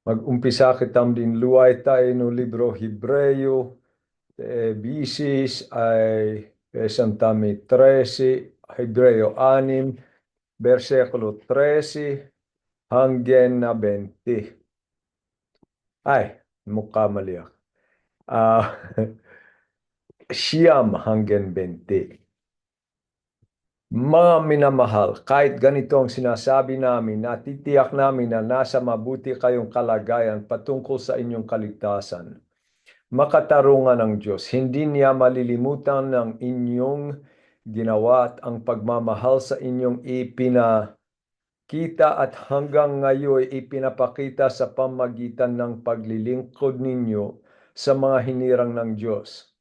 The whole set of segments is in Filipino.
Mag-umpisa kitam din luway tayo no libro Hebreo, bisis ay Santami 13, Hebreo 6, versikulo 13 hanggang na 20. Ay, mukha mali ako. Ah, Siyam hanggang 20. Mga minamahal, kahit ganito ang sinasabi namin, natitiyak namin na nasa mabuti kayong kalagayan patungkol sa inyong kaligtasan. Makatarungan ng Diyos, hindi niya malilimutan ng inyong ginawa at ang pagmamahal sa inyong ipinakita at hanggang ngayon ipinapakita sa pamagitan ng paglilingkod ninyo sa mga hinirang ng Diyos.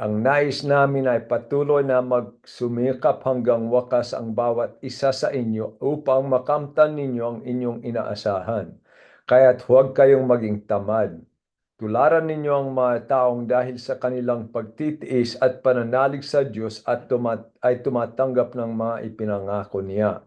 Ang nais namin ay patuloy na magsumikap hanggang wakas ang bawat isa sa inyo upang makamtan ninyo ang inyong inaasahan. Kaya't huwag kayong maging tamad. Tularan ninyo ang mga taong dahil sa kanilang pagtitiis at pananalig sa Diyos at ay tumatanggap ng mga ipinangako niya.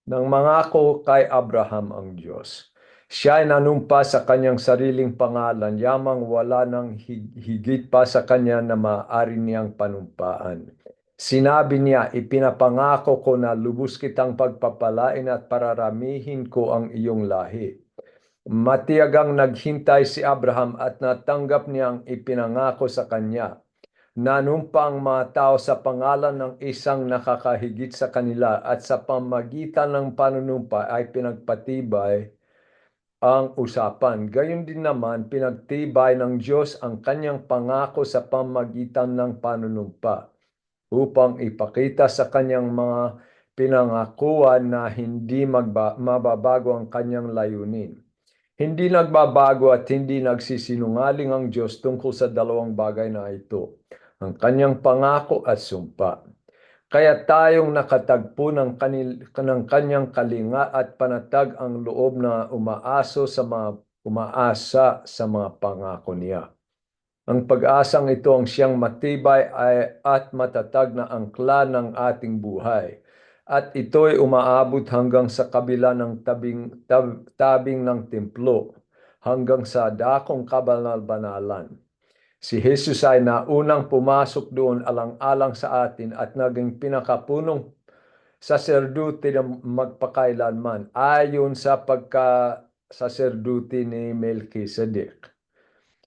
Nang mangako kay Abraham ang Diyos, siya ay nanumpa sa kanyang sariling pangalan, yamang wala nang higit pa sa kanya na maaari niyang panumpaan. Sinabi niya, ipinapangako ko na lubos kitang pagpapalain at pararamihin ko ang iyong lahi. Matiyagang naghintay si Abraham at natanggap niya ang ipinangako sa kanya. Nanumpa ang mga tao sa pangalan ng isang nakakahigit sa kanila at sa pamagitan ng panunumpa ay pinagpatibay ang usapan. Gayon din naman, pinagtibay ng Diyos ang kanyang pangako sa pamagitan ng panunumpa upang ipakita sa kanyang mga pinangakuan na hindi mababago ang kanyang layunin. Hindi nagbabago at hindi nagsisinungaling ang Diyos tungkol sa dalawang bagay na ito, ang kanyang pangako at sumpa. Kaya tayong nakatagpo ng kanyang kalinga at panatag ang loob na umaasa sa mga pangako niya. Ang pag-asang ito ang siyang matibay at matatag na angkla ng ating buhay. At ito'y umaabot hanggang sa kabila ng tabing ng templo, hanggang sa dakong kabanal-banalan. Si Jesus ay naunang pumasok doon alang-alang sa atin at naging pinakapunong saserdote ng magpakailanman ayon sa pagka-saserdote ni Melchizedek.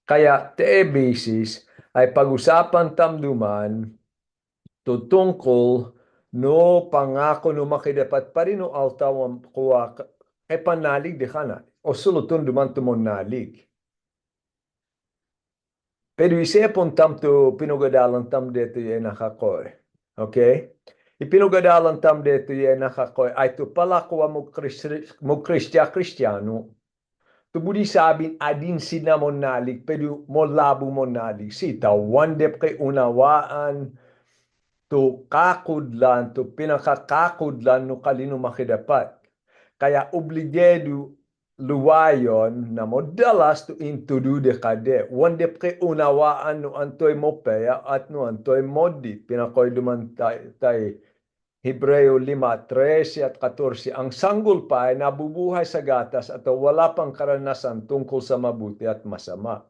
Kaya teebesis ay pag-usapan tamduman tutungkol no pangako no makidapat pa rin no altawan kuwa e panalig di kana o sulutun duman tumon nalig. Pero isipon tam to pinugadalan tam dito yung nakakoy. Okay? Ipinugadalan tam dito yung nakakoy ay to pala kuwa mo Kristiyano. Tubuli sabin adin sina mo nalig pero mo labo mo nalig. Sita wandep kay unawaan to kakudlan to pinakakakudlan no kalino makidapat. Kaya obligado luwayon na modalas to intudu de kade. Wandep kay unawaan no antoy mo peya at no antoy modi. Pinakoy duman tay Hebreo 5:13 at 14. Ang sanggol pa ay nabubuhay sa gatas at wala pang karanasan tungkol sa mabuti at masama.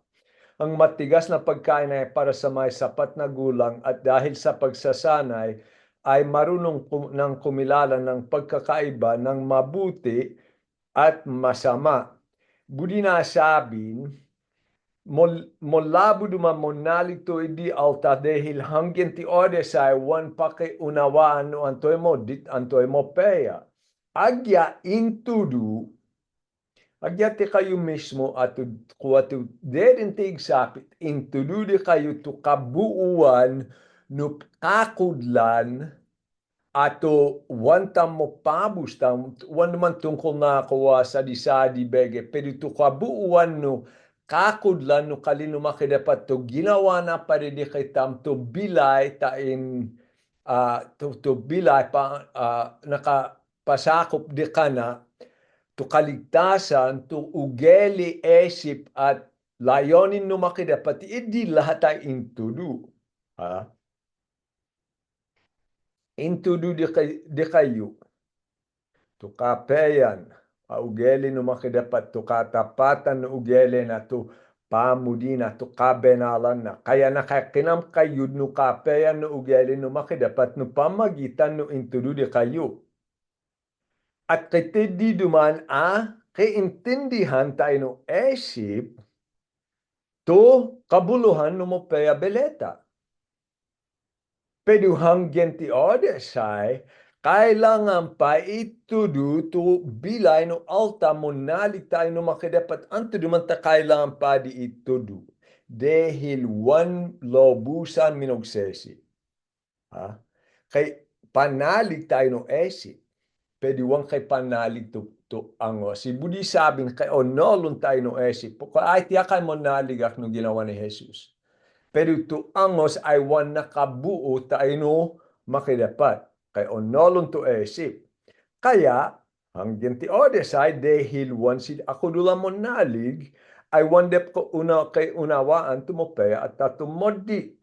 Ang matigas na pagkain ay para sa may sapat na gulang at dahil sa pagsasanay ay marunong ng kumilala ng pagkakaiba ng mabuti at masama. Budi na sabin, molabo duman monalito idi alta dahil hanggang ti ode sa wan pake unawaan no antoy mo dit antoy mo peya. Agya intudu agyate kayo mismo at kuwatu dedintig sapit intudude kayo to kabuuan no kakudlan ato wantam mo pabus tam wan naman tungkol na kuwa sa disadi bege pero to kabuuan no kakudlan no kalino makidapat to ginawa na parede kay tam to bilay tain to bilay pa nakapasakop di kana to kaligtasan, to ugeli, esip, at layonin no makidapat, hindi lahat ay intudu. Ha? Intudu di kayo. To kapeyan. ugeli no makidapat to katapatan no ugeli na to pamudi na to kabenalan na kaya nakakinam kayud no kapeyan no ugeli no makidapat no pamagitan no intulude kayo. At kitidi duman kaintindihan tayo no esip to kabuluhan no mo peya beleta. Pero hanggang ti odesay, kailangan pa itudu to bilay no alta mo nalig tayo no makidapat anto duman ta kailangan pa di itudu. Dahil one lobusan minogsesi. Ha? Kay panalig tayo no esi. Pwede wang kay panalig to ango. Si Budi sabing kay onolon tayo no esi. Ay tiyakan mo naligak no ginawa ni Jesus. Pero to angos ay wan nakabuo tayo no makidapat. Kay onolon to esip. Kaya, hanggang ti odesay, dahil wan si ako dula mo nalig, ay wandep ko kay unawaan tumopaya at tatumodi.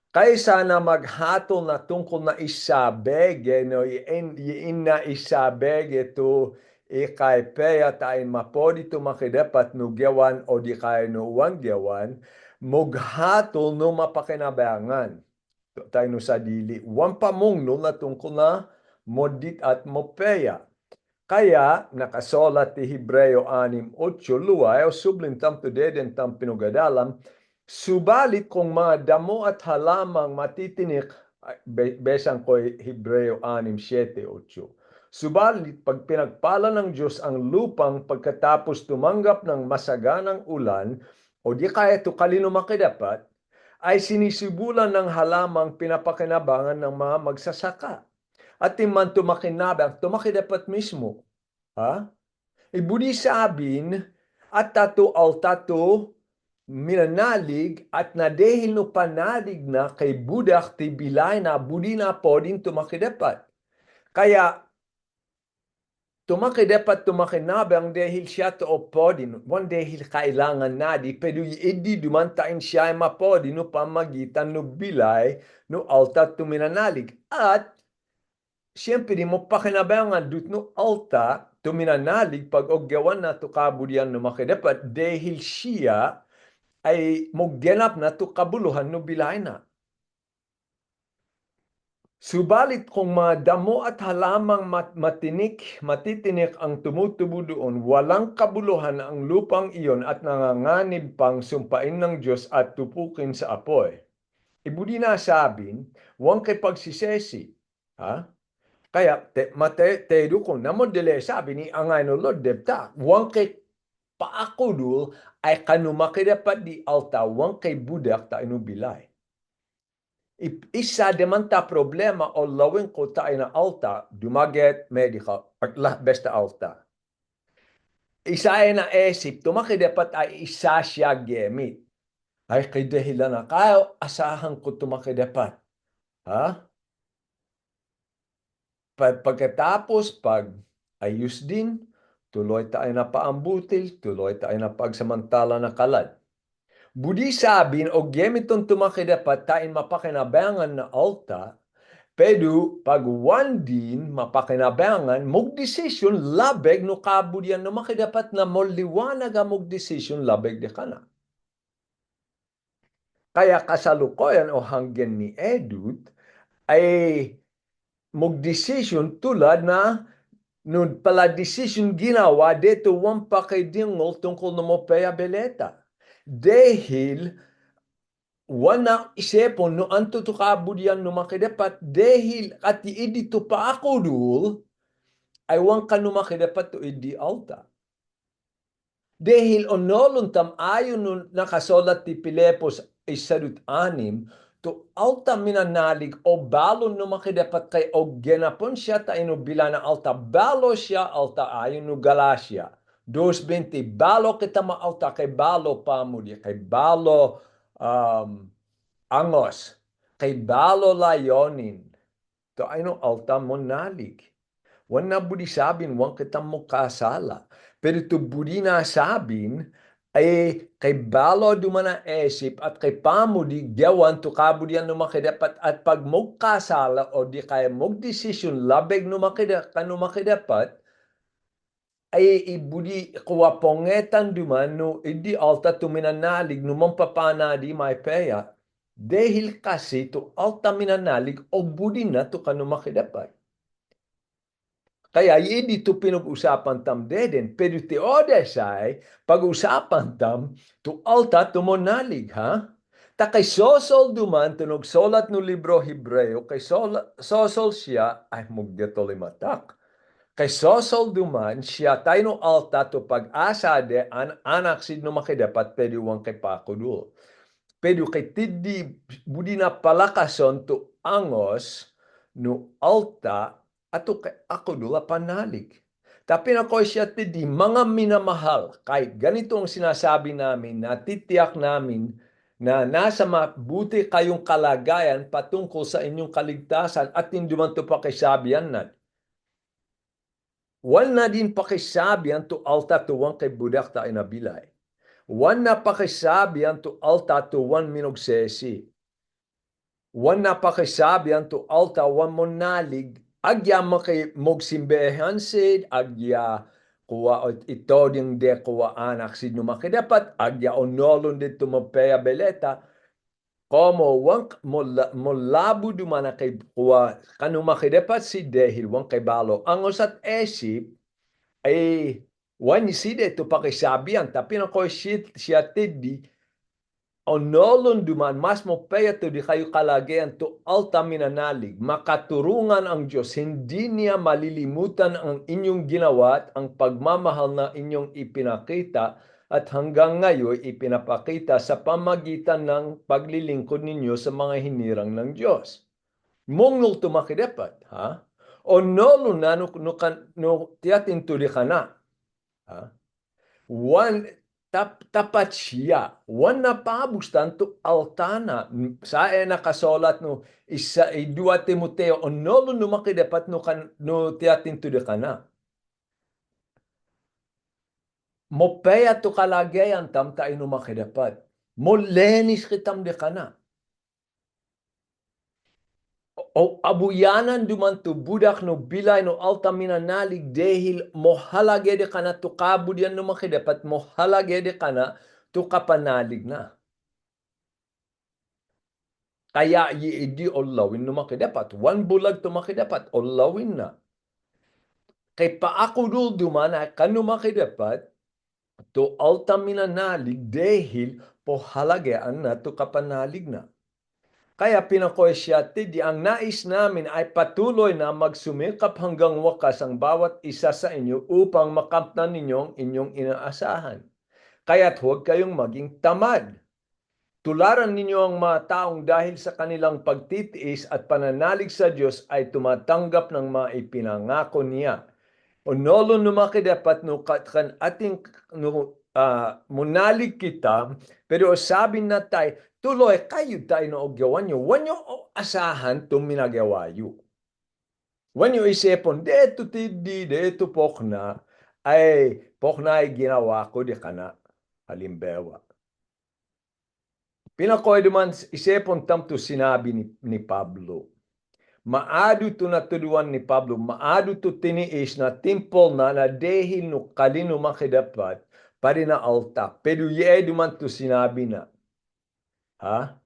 Kaysa na maghatol na tungkol na isabege, no, iin na isabege to ikay peya tayo mapodi to makidapat no gawan o di kaya no uwang gawan, maghatol no mapakinabangan. Tayo no sa dili. Wan pamong no na tungkol na modit at mopeya. Kaya nakasolat ti Hebreo 6:8 luay o sublintam to deden tam pinugadalam, subalit kung mga damo at halamang matitinik, besang ko Hebreo 6:7-8. Subalit pag pinagpala ng Diyos ang lupang pagkatapos tumanggap ng masaganang ulan, o di kaya to kalino makidapat, ay sinisibulan ng halamang pinapakinabangan ng mga magsasaka. At timan tumakidapat mismo. Ha? Ibudi sabin at tato al tato minanalig at nadehil no panalig na kay budak ti bilay na budi na podin tumakidapat. Kaya tumakinabang dahil siya to podin. One dahil kailangan na di pero hindi dumantain siya mapodin no pamagitan no bilay no alta tuminanalig. At siyempre di mo pakinabangan dut no alta tuminanalig pag ogyawan na to kabudyan no makidapat dahil siya ay moggenap na to kabuluhan no bilay na. Subalit kung mga damo at halamang matitinik ang tumutubo doon, walang kabuluhan ang lupang iyon at nanganganib pang sumpain ng Diyos at tupukin sa apoy. Ibudi na sabin, huwag kay pagsisesi. Ha? Kaya, tedo ko, namodele sabi ni angay no Lord debta, huwag kay paakudul ay kanumakidapat di alta, huwag kay budak ta inubilay. Isa demanta problema o lawin ko tayo na alta, dumaget medical, paglah besta alta. Isa ay na esip, tumakidapat ay isa siya gemit. Ay kay dahilan na, kaya asahan ko tumakidapat. Ha? Pagkatapos, pag ayos din, tuloy tayo na paambutil, tuloy tayo na pagsamantala na kalad. Budi sabin, o gemiton tumakidapat tayo mapakinabangan na alta, pero pag one din mapakinabangan, mag-desisyon labeg no kabudyan no makidapat na moliwanag ang mag-desisyon labeg de kana. Kaya kasalukuyan o hanggan ni Edut ay mag-desisyon tulad na nung pala decision ginawa dito wang pakidingol tungkol na mo peya beleta. Dahil wana isipon no anto to kabudyan no makidapat dahil at idi to pa ako dul ay wang ka no makidapat to idi alta. Dahil onolon tam ayon no nakasolat ti Pilipos 1:6 to alta minanalig o balon no makidapat kay o genapon siya ta inubila na alta balo siya alta ayon no Galacia 2:20 balo kita maalta kay balo pamudi kay balo angos kay balo layonin to ayno alta mo nalig wan na budi sabin wan kita mo kasala pero to budi na sabin ay kay balo dumana esip at kay pamudi gawan to kabudyan no makidapat at pag magkasala o di kaya magdesisyon labeg no makidapat ay ibudi kuwa pongetan duman no idi alta tu minanalig no mampapana di may peya. Dahil kasi to alta minanalig o budi na to kanu makidapat. Kaya hindi to pinag-usapan tam deden. Pero ti odesay, pag-usapan tam, to alta tumonalig, ha? Ta kay sosol duman, tunog solat no libro Hebreo, kay sosol siya, ay mugdetol matak. Kay sosol duman, siya tayo no alta to pag-asa de, anak sid no makidapat, pwede wang kay pakudul. Pero kay tiddi, budi na palakason to angos, no alta, ato kay ako dula panalig. Tapi na ko siya tidi, mga minamahal, kahit ganito ang sinasabi namin, natitiyak namin na nasa mabuti kayong kalagayan patungkol sa inyong kaligtasan at hindi man ito pakisabihan na. Wal na din pakisabihan to alta tuwang kay budak ta inabilay. Wan na pakisabihan to alta tuwan minugsesi. Wan na pakisabihan to alta wan monalig agya magsimbehan sid, agya kuwa ito ding de kuwa anak sid no makidapat, agya onolon dito mapea beleta, como wang molabu dumana kay kuwa kanu makidapat si dehil wang kay balo. Ang usat esip, ay wan side to pakisabihan, tapi na ko siya tidi, onolon duman, mas mo paya to di kayo kalagayan to alta minanalig. Makaturungan ang Diyos, hindi niya malilimutan ang inyong ginawa at ang pagmamahal na inyong ipinakita at hanggang ngayon ipinapakita sa pamagitan ng paglilingkod ninyo sa mga hinirang ng Diyos. Mongol tumakidapat, ha? Onolon na no tiyatin tuli ka na, ha? One tapat siya. Wan na pabustan to altana. Sa nakasolat no isa dua Timoteo onolo no makidapat no kan no tiatin to de kana. Mo peya to kalagayan tam ta ino makidapat. Mo lenis kitam de kana. O abuyanan duman to budak no bilay no alta minanalig dehil mo halage de kana to kabudyan no makidapat mo halage de kana to kapanalig na. Kaya di olawin no makidapat. One bulag to makidapat, olawin na. Kay paako dumana kanu makidapat, to alta minanalig dehil po halagaan na to kapanalig na. Kaya pinakoy siya, tidi ang nais namin ay patuloy na magsumikap hanggang wakas ang bawat isa sa inyo upang makamtan ninyong inyong inaasahan. Kaya't huwag kayong maging tamad. Tularan ninyo ang mga taong dahil sa kanilang pagtitiis at pananalig sa Diyos ay tumatanggap ng mga ipinangako niya. Onolo numakidapat no kan ating munalig kita, pero sabi na tayo, tuloy kayo tayo na ogyawan nyo. Wanyo asahan itong minagawayo. Wanyo isipon, deto tidi, deto pokna, ay pokna ay ginawa ko di kana. Halimbawa. Pinakoy duman isipon tamto sinabi ni Pablo. Maado to natuluan ni Pablo, maado to tiniis na timpol na dehil no kalino makidapat pari na alta. Pero ye duman to sinabi na. Ha?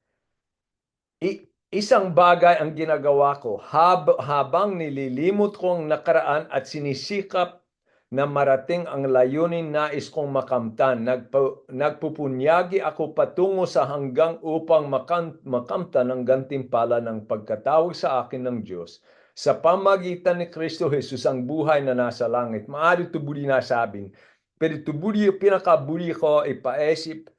Isang bagay ang ginagawa ko habang nililimot ko ang nakaraan at sinisikap na marating ang layunin nais kong makamtan. Nagpupunyagi ako patungo sa hanggang upang makamtan ang gantimpala ng pagkatawag sa akin ng Diyos sa pamagitan ni Kristo Jesus ang buhay na nasa langit. Maari ito buli nasabing, pero ito buli, pinakabuli ko ipaisip,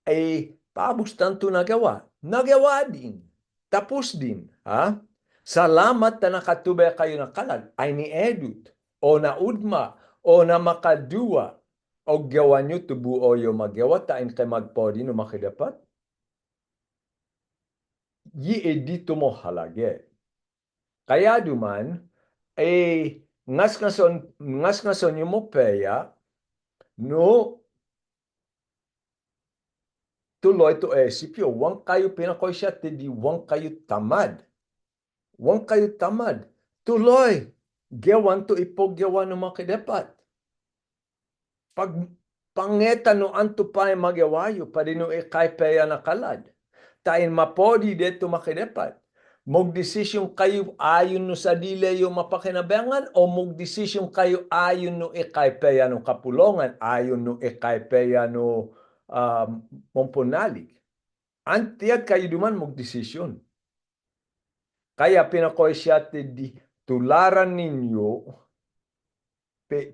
ay pabustan ito nagawa. Nagawa din. Tapos din. Ha? Salamat na nakatubay kayo na kalag ay ni Edut o na udma o na makadua o gawa nyo tubuo yung magawa tain kay magpodi no makidapat. Yi edito mo halage. Kaya duman, ngas ngason yung mo peya, no tuloy to esipyo, wang kayo pinakoy siya, tidi wang kayo tamad. Wang kayo tamad. Tuloy, gawan to ipogyawan ng makidapat. Pag pangeta no anto pa magyawayo, padino kay peya nakalad. Tain mapodi deto makidepat. Desisyon kayo ayon no sa dile yung mapakinabangan o desisyon kayo ayon no ikay peya no kapulongan, ayon no ikay peya no momponalig. Antiyat kayo duman desisyon. Kaya pinakoy siya di tularan ninyo,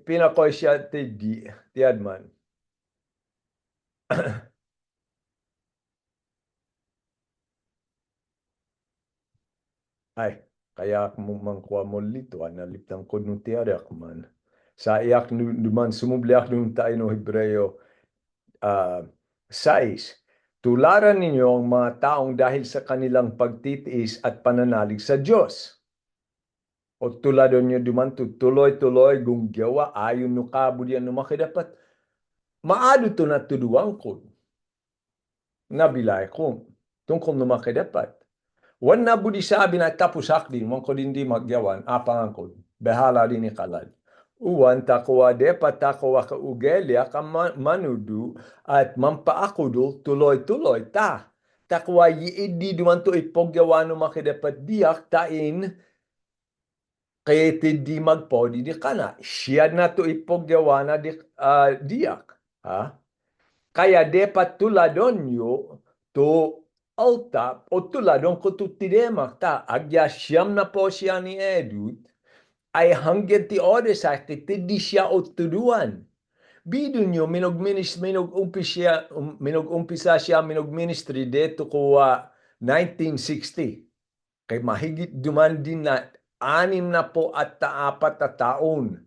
pinakoy siya di tiadman. Ay, kaya mangkuha mo lito, naliptang ko nung tiyarak man. Sa iyak naman, sumubliak nung tayo no Hebreo 6. Tularan ninyo ang mga taong dahil sa kanilang pagtitiis at pananalig sa Diyos. O tuladon nyo duman tuloy-tuloy gunggawa ayon no kabudyan no makidapat. Maado to na tuduang ko. Nabilay ko. Tungkol no makidapat. Wan na budi sabi na tapusak din, mong ko din di magyawan, apang ko, behala din ikalad. Uwan takwa de patakwa ka ugelya ka manudu at mampaakudul tuloy-tuloy ta. Takwa yiidi duman to ipogyawano makidapat diak tain kaya di magpodi di kana. Siya na to ipogyawana diak. Ha? Kaya depat tuladon yo to alta o tuladon ko tutidemak ta agya siyam na po siya ni Edut ay hanggang ti odes sa di siya o tuduan. Bidun nyo minug-umpisa siya minug-ministry deto ko 1960. Kay mahigit duman din na 64 na taon.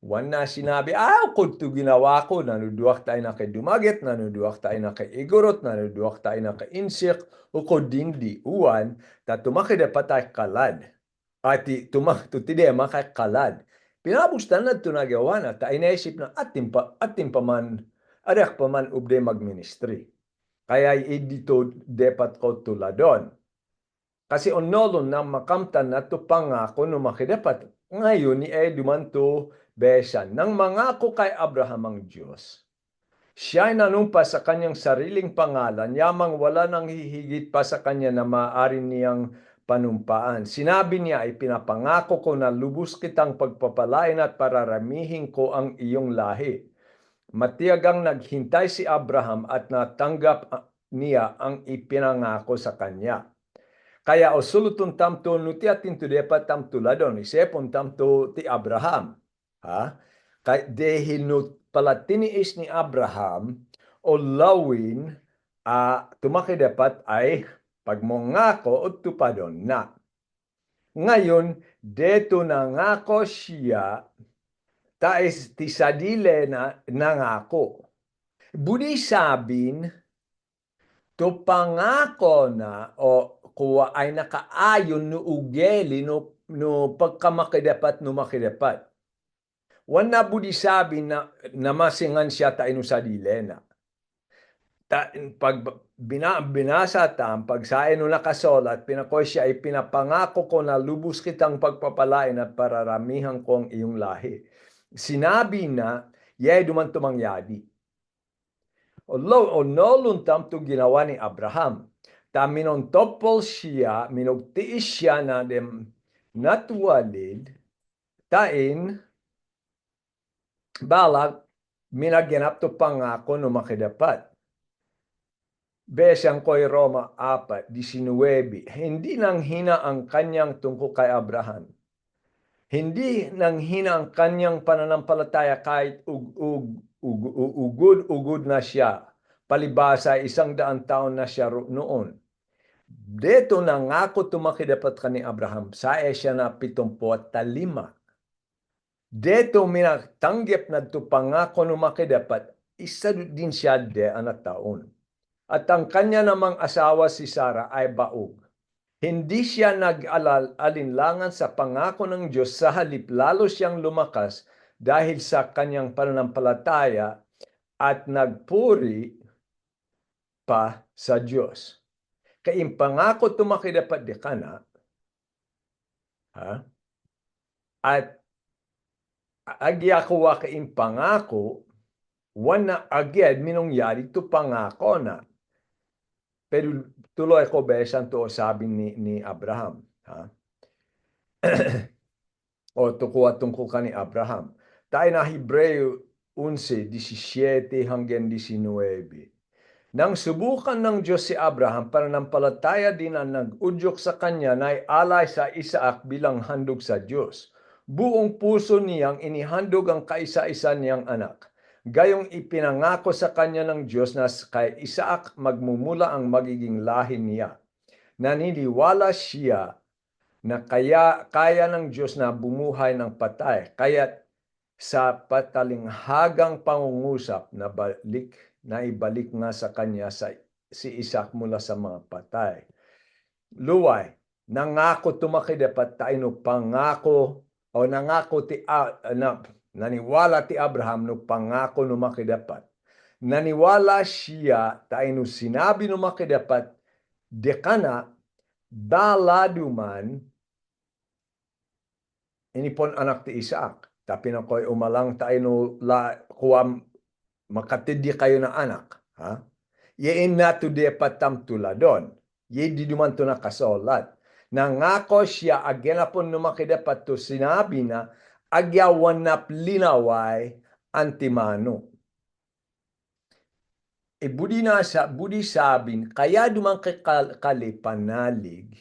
Wan na sinabi, kung ito ginawa ko, nanuduak tayo na kay dumagit, nanuduak tayo na kay igorot, nanuduak tayo na kay insik, o ko dindi, uwan, tumakida pa tayo kalad. At tutide makay kalad. Pinabustan na ito nagawa na, tayo naisip na atin pa man, adak pa man ubde magministry. Kaya dito depat ko tuladon. Kasi onolon na makamtan na to pangako no makidapat. Ngayon ni dumanto besan nang mangako kay Abraham ang Diyos. Siya ay nanumpa sa kanyang sariling pangalan, yamang wala nang hihigit pa sa kanya na maaari niyang panumpaan. Sinabi niya ay pinapangako ko na lubos kitang pagpapalain at pararamihin ko ang iyong lahi. Matiyagang naghintay si Abraham at natanggap niya ang ipinangako sa kanya. Kaya usulutun tamto nuti atin tu depa tamto ladon isepon tamto ti Abraham. Ha? Kay dahil no pala tiniis ni Abraham o lawin tumaki dapat ay pagmongako o tupadon na. Ngayon, deto nangako siya tais ti sadile na nangako. Budi sabin to pangako na o kuwa ay nakaayon no ugeli no pagkamakidapat no makidapat. Wan na budi sabi na namasingan siya tayo sa dilena. Pag binasa tam, pag sa no nakasolat, pinakoy siya ay pinapangako ko na lubos kitang pagpapalain at pararamihan ko ang iyong lahi. Sinabi na, yay duman tumangyadi. O noluntam to ginawa ni Abraham. Minontopol siya, minugtiis siya na dem natwalid, tain balag minaganap to pangako no makidapat. Besang ko'y Roma 4:19, hindi nang hina ang kanyang tungkol kay Abraham. Hindi nang hina ang kanyang pananampalataya kahit ugod na siya. Palibasa 100 taon na siya noon. Deto nangako tumakidapat ka ni Abraham sa siya na 75. Deto minatanggap na to pangako no makidapat, isa din siya de anak taon. At ang kanya namang asawa si Sarah ay baog. Hindi siya nag-alinlangan sa pangako ng Diyos, sa halip lalo siyang lumakas dahil sa kanyang pananampalataya at nagpuri pa sa Diyos. Kaya pangako tumakidapat di kana, ha? At agyakuwa ka pangako, wana agad minungyari to pangako na. Pero tuloy ko besan to sabi ni Abraham. Ha? O tukuha tungkol ka ni Abraham. Tayo na Hebreo 11:17 hanggang 19. Nang subukan ng Diyos si Abraham, pananampalataya din ang nag-udyok sa kanya na alay sa Isaac bilang handog sa Diyos. Buong puso niyang inihandog ang kaisa-isa niyang anak. Gayong ipinangako sa kanya ng Diyos na kay Isaac magmumula ang magiging lahi niya. Naniniwala siya na kaya ng Diyos na bumuhay ng patay. Kaya sa patalinghagang pangungusap na ibalik nga sa kanya si Isaac mula sa mga patay. Luway, nangako tumakidapat tayo no pangako o nangako naniwala ti Abraham no pangako no makidapat. Naniwala siya tayo no sinabi no makidapat dekana daladuman inipon anak ti Isaac. Tapi na ko'y umalang tayo no kuwam makatidi kayo na anak. Ha? Yein na to de patam tuladon. Ye di duman to nakasolat. Nangako siya agenapon no makidapat to sinabi na agyawan na linaway antimano. Budi sabin, kaya dumang kalipanalig,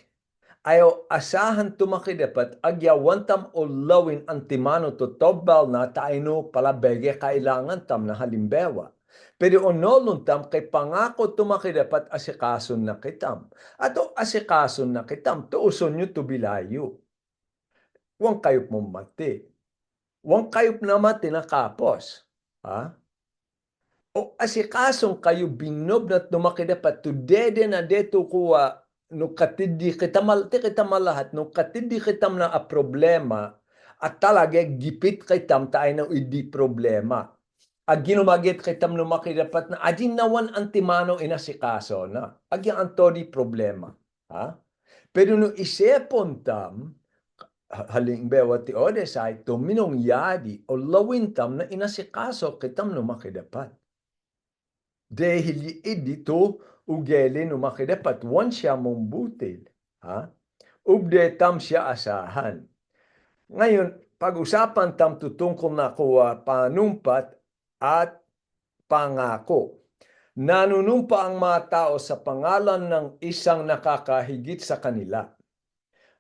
ayo asahan tumakidapat agyawan tam ulawin antimano to tobal na taino palabege kailangan tam na halimbewa. Pero onolon tam kay pangako tumakidapat asikason na kitam. Ato asikason na kitam, tuuson nyo tubilayo. Huwag kayop mong mati. Huwag kayop na mati na kapos. Ha? O asikasong kayo binob na tumakidapat to dede na deto kuwa no katindi kita malahat no katindi kitam na a problema at talaga gipit kitam tayo na idi problema. Ag ginumagit kitam no makidapat na adin nawan antimano inasikaso na. Ag yung antodi problema. Ha? Pero no isepon tam halimbawa ti Odesay tuminong yadi o lawin tam na inasikaso kitam no makidapat. Dahil dito ugeli no makidapat wan siya mong butil. Ha? Ubdetam siya asahan. Ngayon, pag-usapan tam tutungkol na kuwa panumpat at pangako. Nanunumpa ang mga tao sa pangalan ng isang nakakahigit sa kanila.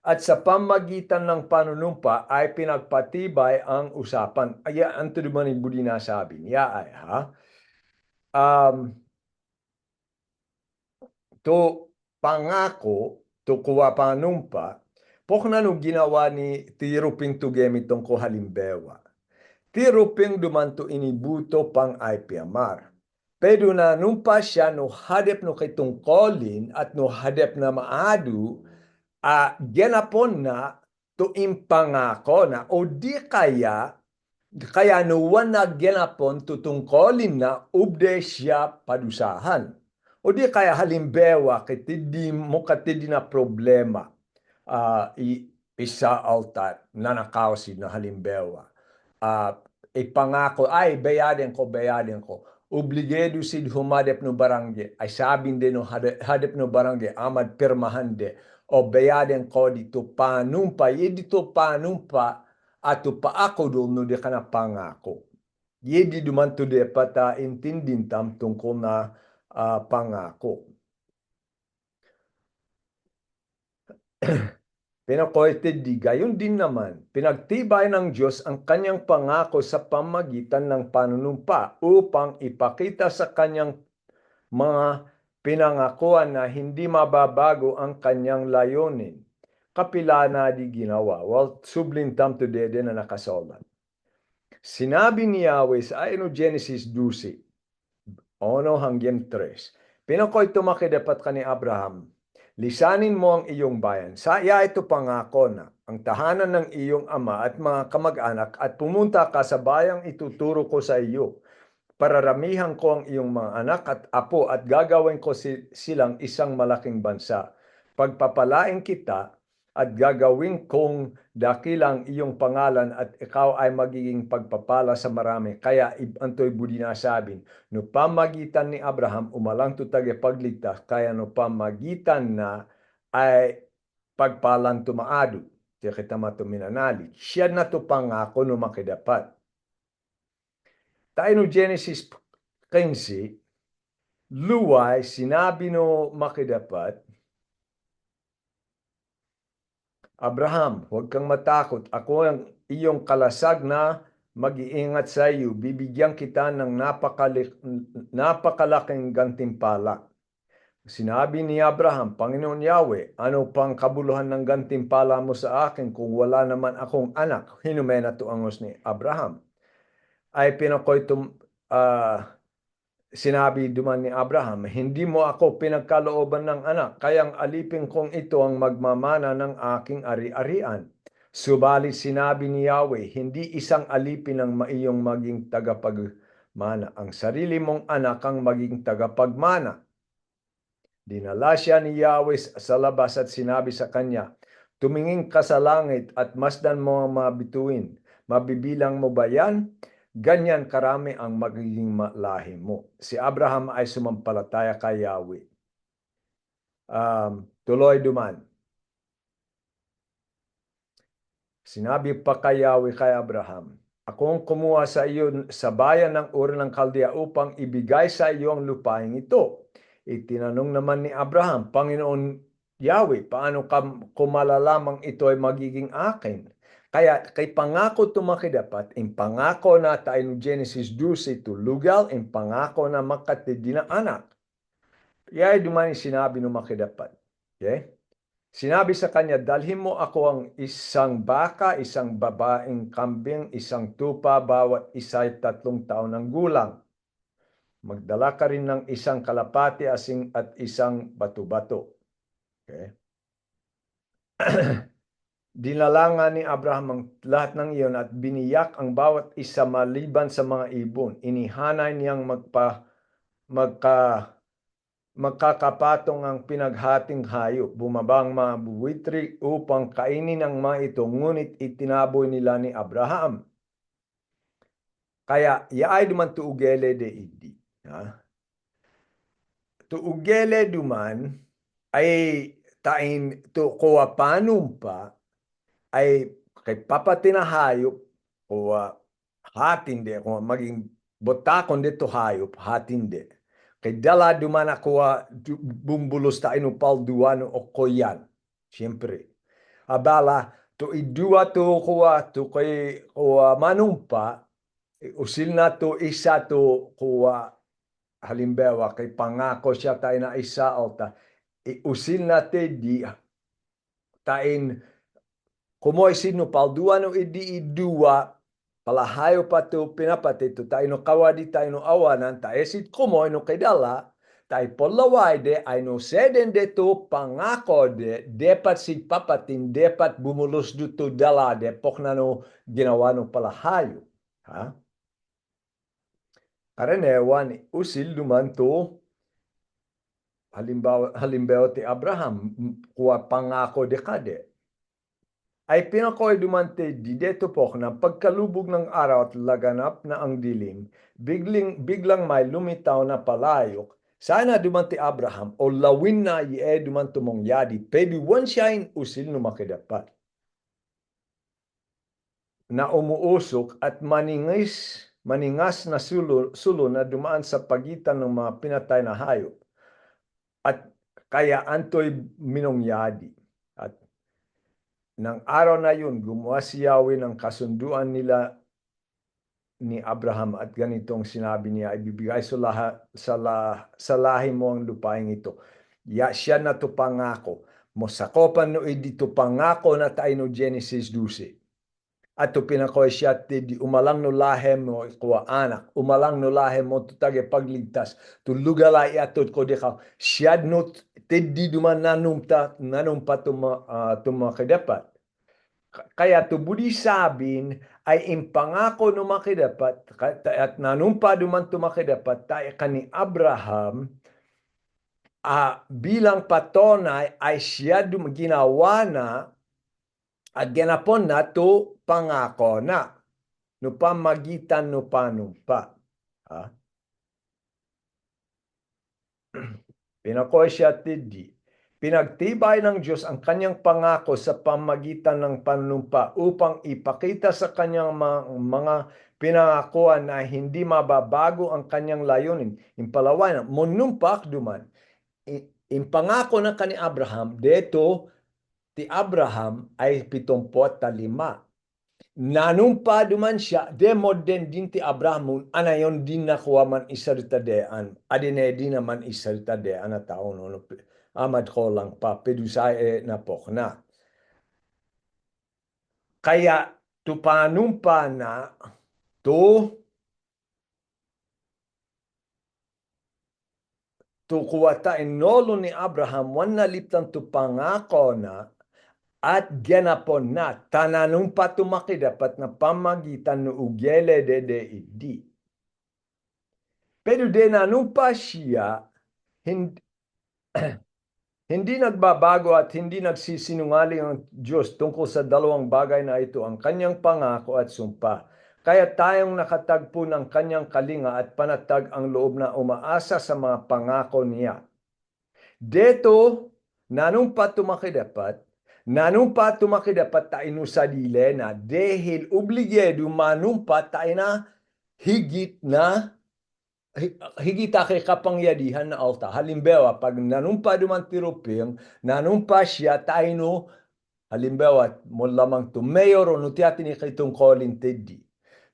At sa pamagitan ng panunumpa ay pinagpatibay ang usapan. Aya, anto naman yung budi na sabi niya ay, ha? To pangako, to kuwa panumpa, pok na no ginawa ni Tiruping tugemi tong ko halimbewa. Tiruping dumanto inibuto pang ay piamar. Pero na numpa siya no hadep no kay tungkolin at no hadep na maadu, genapon na to impangako na o di kaya nuwan na genapon tutungkolin na ubde siya padusahan. O di kaya halimbewa kitidi mo katidi na problema isa altat nanakawsi na halimbewa. Ipangako ay bayadin ko. Obligado sid humadep no barangay ay sabing din no hadep no barangay amad pirmahan de o bayadin ko dito panumpa dito panumpa ato paako doon no di ka na pangako. Yedi dumanto de pata intindin tam tungkol na pangako. Pinakoyted gayon din naman, pinagtibay ng Diyos ang kanyang pangako sa pamagitan ng panunumpa upang ipakita sa kanyang mga pinangakuan na hindi mababago ang kanyang layunin. Kapila na di ginawa. Well, sublintam to dede na nakasolat. Sinabi ni Yahweh sa Genesis 12, 1 hanggang 3. Pinakoy tumakidapat ka ni Abraham. Lisanin mo ang iyong bayan. Sa iya ito pangako na ang tahanan ng iyong ama at mga kamag-anak at pumunta ka sa bayang ituturo ko sa iyo. Pararamihan ko ang iyong mga anak at apo at gagawin ko silang isang malaking bansa. Pagpapalain kita at gagawin kong dakilang iyong pangalan at ikaw ay magiging pagpapala sa marami. Kaya antoy budi nasabing, no pamagitan ni Abraham, umalang tutage pagligtas, kaya no pamagitan na ay pagpalang tumaado. Kaya kita matuminanali. Siya na to pangako no makidapat. Tayo no Genesis 15, luway, sinabi no makidapat, Abraham, huwag kang matakot. Ako ang iyong kalasag na mag-iingat sa iyo. Bibigyan kita ng napakalaking gantimpala. Sinabi ni Abraham, Panginoon Yahweh, ano pang kabuluhan ng gantimpala mo sa akin kung wala naman akong anak? Hinumena to angos ni Abraham. Ay pinakoy sinabi duman ni Abraham, hindi mo ako pinagkalooban ng anak, kayang alipin kong ito ang magmamana ng aking ari-arian. Subalit sinabi ni Yahweh, hindi isang alipin ang maiyong maging tagapagmana. Ang sarili mong anak ang maging tagapagmana. Dinala siya ni Yahweh sa labas at sinabi sa kanya, tumingin ka sa langit at masdan mo ang mga bituin. Mabibilang mo ba yan? Ganyan karami ang magiging lahi mo. Si Abraham ay sumampalataya kay Yahweh. Tuloy duman. Sinabi pa kay Yahweh kay Abraham, akong kumuha sa iyo sa bayan ng Ur ng Kaldea upang ibigay sa iyo ang lupain ito. Itinanong naman ni Abraham, Panginoon Yahweh, paano ko malalamang ito ay magiging akin? Kaya kay pangako tumakidapat, in pangako na tayo no Genesis 12 tulugal, in pangako na makatid na anak. Kaya dumani sinabi no makidapat. Okay? Sinabi sa kanya, dalhin mo ako ang isang baka, isang babaeng kambing, isang tupa, bawat isa ay 3 taon ng gulang. Magdala ka rin ng isang kalapati asing at isang bato-bato. Okay? Dinala ni Abraham ang lahat ng iyon at biniyak ang bawat isa maliban sa mga ibon. Inihanay niyang magkakapatong ang pinaghating hayop. Bumabang mga buwitri upang kainin ang mga ito, ngunit itinaboy nila ni Abraham. Kaya yaay duman tuugele de idi. Tuugele duman ay tain to kuwa panumpa ay kay papatina hayop o hatinde kung maging botakon dito hayop hatinde kay dala duman ako bumbulos ta inupal duano o koyan siyempre abala to idua to kuwa to kay kuwa manumpa usil na to isa to kuwa halimbawa kay pangako siya tayo na isa o ta usil na te di tain kumoy sino palduan no idi idua palahayo pa to pinapati to tayo no kawadi tayo no awanan tayo sit kumoy no kaidala tayo polaway de ay no seden de to pangako de depat si papatin depat bumulos duto dala de pok na no ginawa no palahayo ha karenewan usil duman to halimbawa ti Abraham kuwa pangako de kade ay pinakoy dumante di deto po na pagkalubog ng araw at laganap na ang dilim, biglang may lumitaw na palayok. Sana dumante Abraham o lawin na iye dumanto mong yadi, pwede wan siyain usil no makidapat. Na umuusok at maningas na sulo na dumaan sa pagitan ng mga pinatay na hayop. At kaya antoy minongyadi. At nang araw na yun, gumawa si Yahweh ng kasunduan nila ni Abraham at ganitong sinabi niya, ibibigay sa lahi mo ang lupain ito. Siya na to pangako. Mosakopan no dito pangako na tayo no Genesis 12. At to pinakoy siya di umalang no lahi mo kuwa anak. Umalang no lahi mo tutage pagligtas. Tulugala iatod ko di ka. Siya no di duman nanumpa tumakidapat. Kaya tubudi sabin ay impangako no makidapat at nanumpa duman tumakidapat tayo kani Abraham bilang patonay ay siya ginawa na At genapon na to pangako na. No pamagitan no panumpa. Ha? Pinakoy siya tidi. Pinagtibay ng Diyos ang kanyang pangako sa pamagitan ng panumpa upang ipakita sa kanyang mga pinangakuan na hindi mababago ang kanyang layunin. Impalawan, monumpak duman. Impangako na kani Abraham, deto ti Abraham ay 75. Nanumpa duman siya, demod din ti Abraham, anayon din nakuha man isaritadean, adine din naman isaritadean na tao, no? Amad ko lang pa, pedusay na pokna. Kaya, tupanumpa na, kuwata inolo ni Abraham, wan naliptan tu pangako na, at genapon na, tananumpa tumaki dapat na pamagitan no ugele de idi. Pero de nanumpa siya, hindi, hindi nagbabago at hindi nagsisinungaling ang Diyos tungkol sa dalawang bagay na ito, ang kanyang pangako at sumpa. Kaya tayong nakatagpo ng kanyang kalinga at panatag ang loob na umaasa sa mga pangako niya. Deto, nanumpa tumakidapat tayo sa dile na dahil obligedo manumpa tayo na higit kay kapangyarihan na alta. Halimbawa, pag nanumpa duman tiroping, nanumpa siya tayo no, halimbawa, mo lamang to mayor o nutiatin kay tungkolin tedi.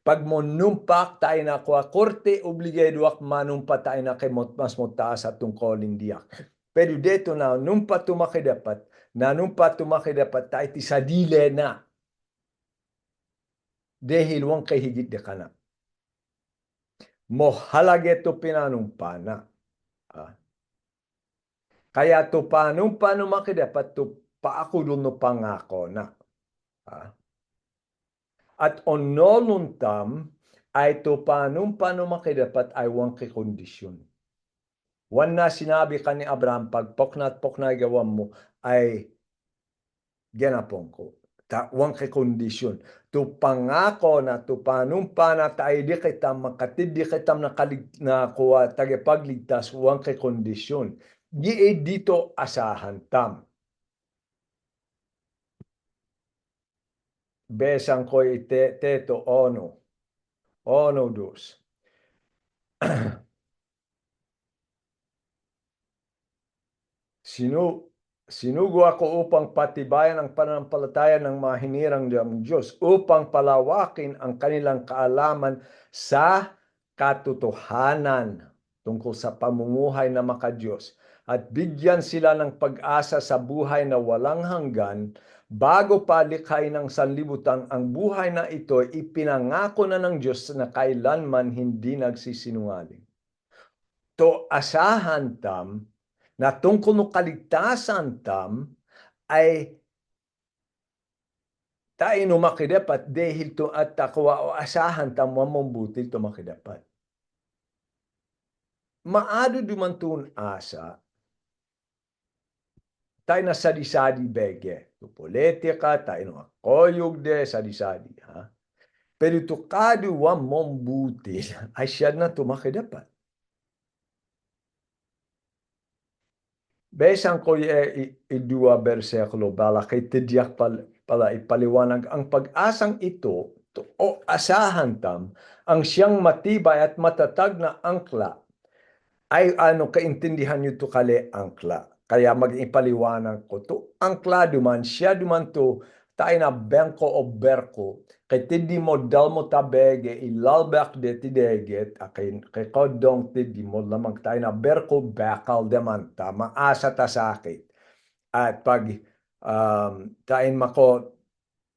Pag mo numpak tayo na kwa korte, obligado ak manumpa tayo na kay mas mataas at tungkolin diyak. Pero dito na, numpa tumakidapat tayo ti sa dile na. Dahil wang kay higit de kana. Mo halage to pinanumpa na. Kaya to panumpa no makidapat to paakudon no pangako na. At onoluntam ay to panumpa no makidapat ay wang kikondisyon. Wan na sinabi ka ni Abraham, pag poknat gawan mo ay genapon ko. Wang kikondisyon. To pangako na, to panumpa na tayo di kita makatid di kita na kuha tagapagligtas, wang kikondisyon. Di dito asahan tam. Besang ko teto ono dos. Sinugo ako upang patibayan ang pananampalataya ng mga hinirang ng Diyos, upang palawakin ang kanilang kaalaman sa katotohanan tungkol sa pamumuhay na makadiyos, at bigyan sila ng pag-asa sa buhay na walang hanggan. Bago pa likhay ng sanlibutan, ang buhay na ito ipinangako na ng Diyos na kailanman hindi nagsisinungaling. To asahan tam, na tungkol no kaligtasan tam, ay tayo no makidapat dahil to at takwa o asahan tam mamong butil to makidapat. Maado dumantun asa, tayo na sadi-sadi bege. To politika, tayo no akoyog de sadi-sadi. Ha? Pero to kadu wamong butil, ay siya na to makidapat. Besang ko idua bersekulo bala kay tidyak pala ipaliwanag ang pag-asang ito o asahan tam ang siyang matibay at matatag na angkla ay kaintindihan nyo to kali angkla. Kaya mag-ipaliwanag ko to angkla duman siya duman to tayo na bengko o berko kay tindi modal mo tabege ilalbak de tideget kay kodong tindi mo lamang tayo na berko bakal demanta maasa ta sakit. At pag tayo mako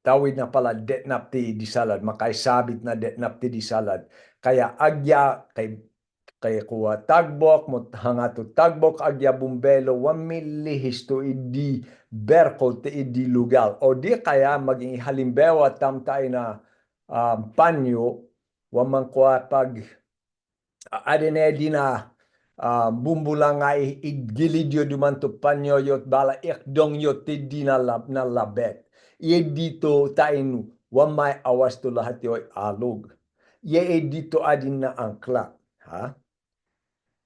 tawid na pala detnap ti di salad makaisabit na detnap ti di salad kaya agya kay kuwa tagbok mo hangato tagbok agya bumbelo 1 millihis to idi berkol te idi lugal o di kaya maging halimbawa tam tayo na panyo wamang kuwa pag adene di na bumbulang ay igilid yo duman to panyo yot bala ikdong yot ti di na labet Iye dito tain wamay awas to lahat yo'y alog. Iye dito adin na angkla. Ha?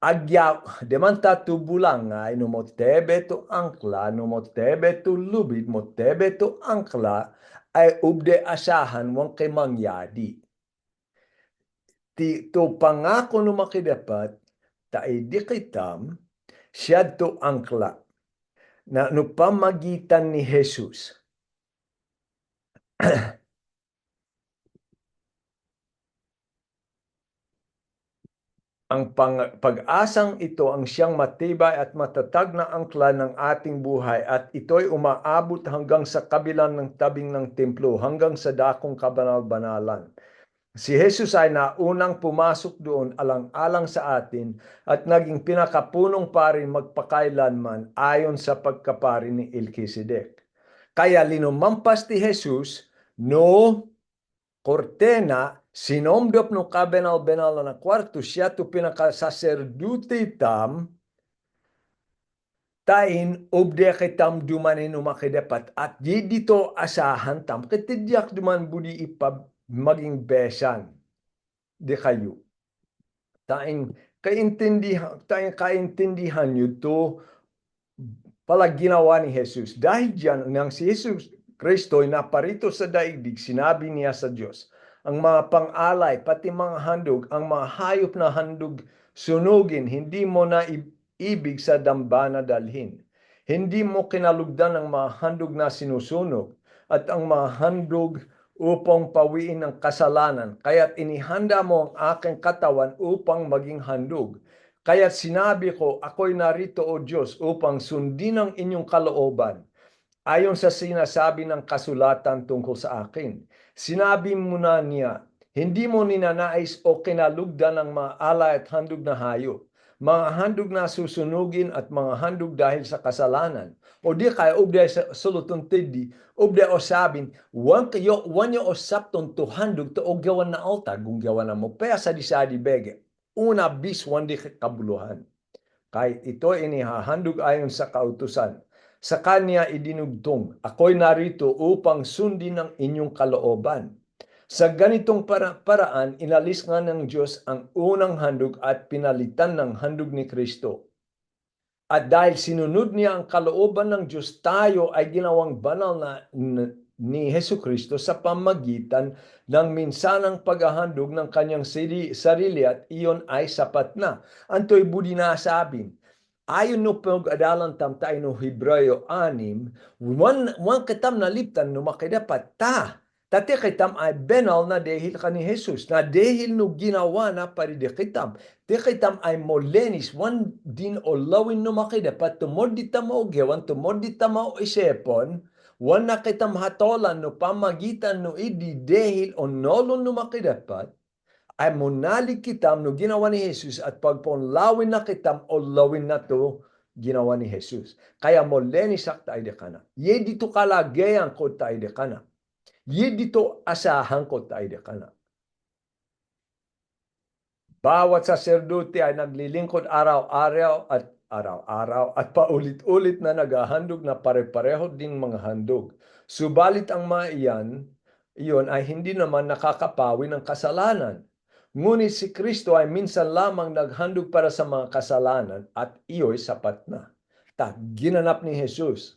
Agya, demanta tu bulangay, no motebe to angkla, no motebe to lubid, motebe to angkla, ay ubde asahan wang kay mangyadi. To pangako no makidapat, taay di kitam, siya to angkla, na no pamagitan ni Jesus. Ang pag-asang ito ang siyang matibay at matatag na angkla ng ating buhay at ito'y umaabot hanggang sa kabilang ng tabing ng templo, hanggang sa dakong kabanal-banalan. Si Jesus ay naunang pumasok doon alang-alang sa atin at naging pinakapunong pari magpakailanman ayon sa pagkapari ni Melchizedek. Kaya linumampas ni Jesus no kortena, sinomdop no kabenal-benal na kwarto, siya to pinakasaserduti tam, tain obde kitam dumanin umakidapat at di dito asahan tam, kitidyak duman budi ipab maging besan di kayo. Tain kaintindihan nyo to pala ginawa ni Jesus. Dahil diyan, nang si Jesus Kristo ay naparito sa daigdig, sinabi niya sa Diyos, ang mga pang-alay, pati mga handog, ang mga hayop na handog, sunugin, hindi mo na ibig sa dambana dalhin. Hindi mo kinalugdan ang mga handog na sinusunog, at ang mga handog upang pawiin ang kasalanan. Kaya't inihanda mo ang aking katawan upang maging handog. Kaya sinabi ko, ako'y narito o Diyos upang sundin ang inyong kalooban ayon sa sinasabi ng kasulatan tungkol sa akin. Sinabi mo na niya, hindi mo ninanais o kinalugdan ng mga alay at handog na hayop, mga handog na susunugin at mga handog dahil sa kasalanan. O di kaya ubde sulutun tidi, ubde o sabin, wan yo o sapton to handog to o gawan na altar, kung gawan na mo, paya sa disadi bege. Una bis wandi kabuluhan. Kahit ito inihahandog ayon sa kautusan. Sa kanya idinugtong, ako'y narito upang sundin ang inyong kalooban. Sa ganitong paraan, inalis nga ng Diyos ang unang handog at pinalitan ng handog ni Kristo. At dahil sinunod niya ang kalooban ng Diyos, tayo ay ginawang banal na ni Hesus Kristo sa pamagitan ng minsanang paghahandog ng kanyang sarili at iyon ay sapat na. Anto'y budi na sabing, ayon no pag-adalan tam tayo no Hebreo 6, wan kitam naliptan no makidapat ta. Tati kitam ay benal na dahil ka ni Jesus, na dahil no ginawa na paride kitam. Ti kitam ay molenis, wan din o lawin no makidapat, tumod di tamo gewan, tumod di tamo isepon, wan na kitam hatolan no pamagitan no idi dahil o nolon no makidapat, ay munalig kitam no ginawa ni Jesus at pagponlawin na kitam o lawin na to ginawa ni Jesus. Kaya molenis ak tayo de kana. Ye dito kalagayan ko tayo de kana. Ye dito asahan ko tayo de kana. Bawat saserdote ay naglilingkod araw-araw at paulit-ulit na naghahandog na pare-pareho ding mga handog. Subalit ang mga iyon ay hindi naman nakakapawi ng kasalanan. Ngunit si Kristo ay minsan lamang naghandog para sa mga kasalanan at iyo'y sapat na. Ginanap ni Jesus.